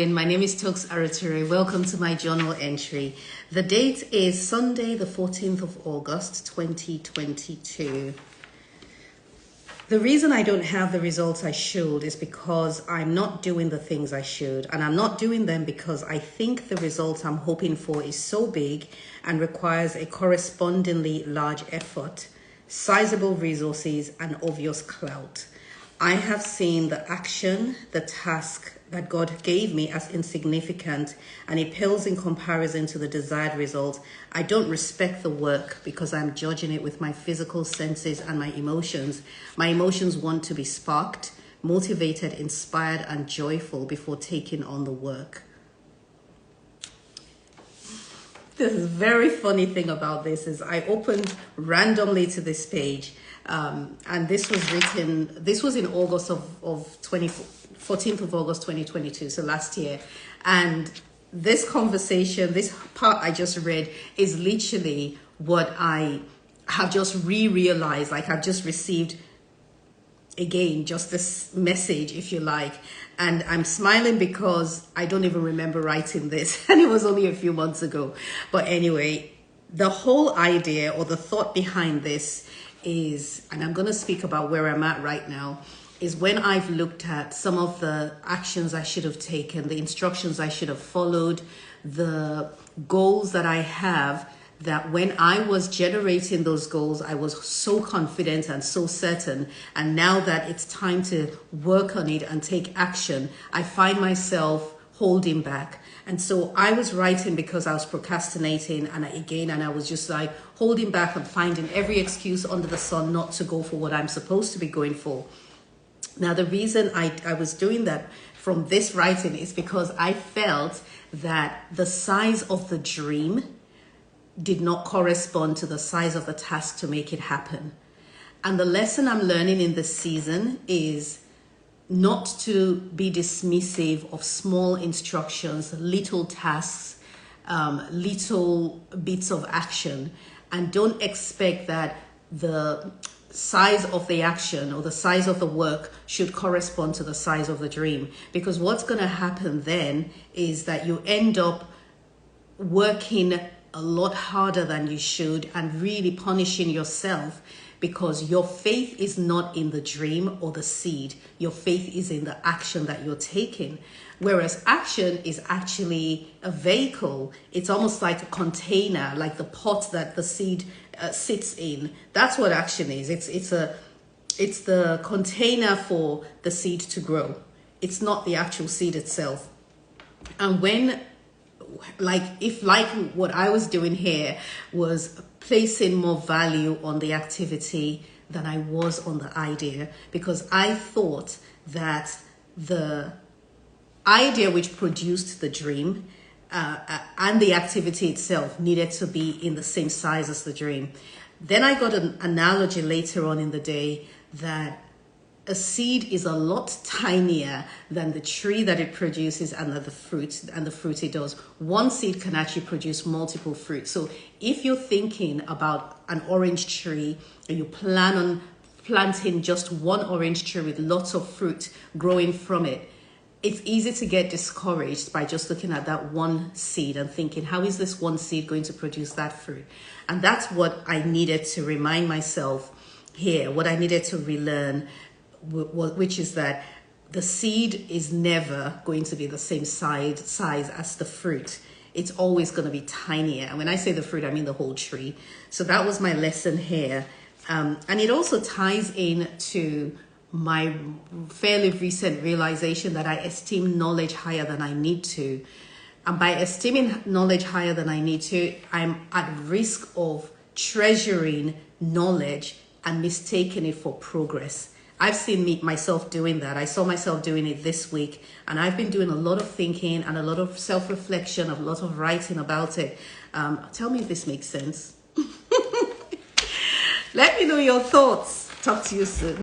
My name is Toks Arature. Welcome to my journal entry. The date is Sunday, the 14th of August, 2022. The reason I don't have the results I should is because I'm not doing the things I should, and I'm not doing them because I think the result I'm hoping for is so big and requires a correspondingly large effort, sizable resources, and obvious clout. I have seen the action, the task that God gave me as insignificant, and it pales in comparison to the desired result. I don't respect the work because I'm judging it with my physical senses and my emotions. My emotions want to be sparked, motivated, inspired, and joyful before taking on the work. The very funny thing about this is I opened randomly to this page, and this was in August of 14th of August 2022, so last year. And this conversation, this part I just read, is literally what I have just realized. Like, I've just received again just this message, if you like, and I'm smiling because I don't even remember writing this and it was only a few months ago. But anyway, the whole idea or the thought behind this is, and I'm going to speak about where I'm at right now, is when I've looked at some of the actions I should have taken, the instructions I should have followed, the goals that I have, that when I was generating those goals, I was so confident and so certain. And now that it's time to work on it and take action, I find myself holding back. And so I was writing because I was procrastinating, and I was just like holding back and finding every excuse under the sun not to go for what I'm supposed to be going for. Now, the reason I was doing that from this writing is because I felt that the size of the dream did not correspond to the size of the task to make it happen. And the lesson I'm learning in this season is not to be dismissive of small instructions, little tasks, little bits of action, and don't expect that the size of the action or the size of the work should correspond to the size of the dream. Because what's going to happen then is that you end up working a lot harder than you should and really punishing yourself, because your faith is not in the dream or the seed. Your faith is in the action that you're taking. Whereas action is actually a vehicle. It's almost like a container, like the pot that the seed sits in. That's what action is. It's the container for the seed to grow. It's not the actual seed itself. And when, if what I was doing here was placing more value on the activity than I was on the idea, because I thought that the idea which produced the dream and the activity itself needed to be in the same size as the dream. Then I got an analogy later on in the day that a seed is a lot tinier than the tree that it produces and the fruit it does. One seed can actually produce multiple fruits. So if you're thinking about an orange tree and you plan on planting just one orange tree with lots of fruit growing from it, it's easy to get discouraged by just looking at that one seed and thinking, how is this one seed going to produce that fruit? And that's what I needed to remind myself here, what I needed to relearn, which is that the seed is never going to be the same size as the fruit. It's always going to be tinier. And when I say the fruit, I mean the whole tree. So that was my lesson here. And it also ties in to my fairly recent realization that I esteem knowledge higher than I need to. And by esteeming knowledge higher than I need to, I'm at risk of treasuring knowledge and mistaking it for progress. I've seen myself doing that. I saw myself doing it this week, and I've been doing a lot of thinking and a lot of self-reflection, a lot of writing about it. Tell me if this makes sense. Let me know your thoughts. Talk to you soon.